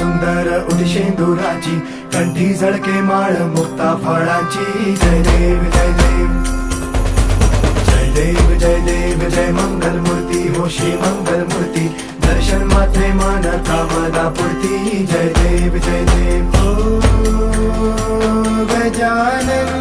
सुंदर उदिशेंदुराची, कंठी झळके माळ मुक्ता फळाची. जय देव जय देव जय देव जय देव जय मंगल मूर्ती हो श्री मंगल मूर्ती. दर्शन मात्रे मन कामना पूर्ती. जय देव जय देव. ओ गजानन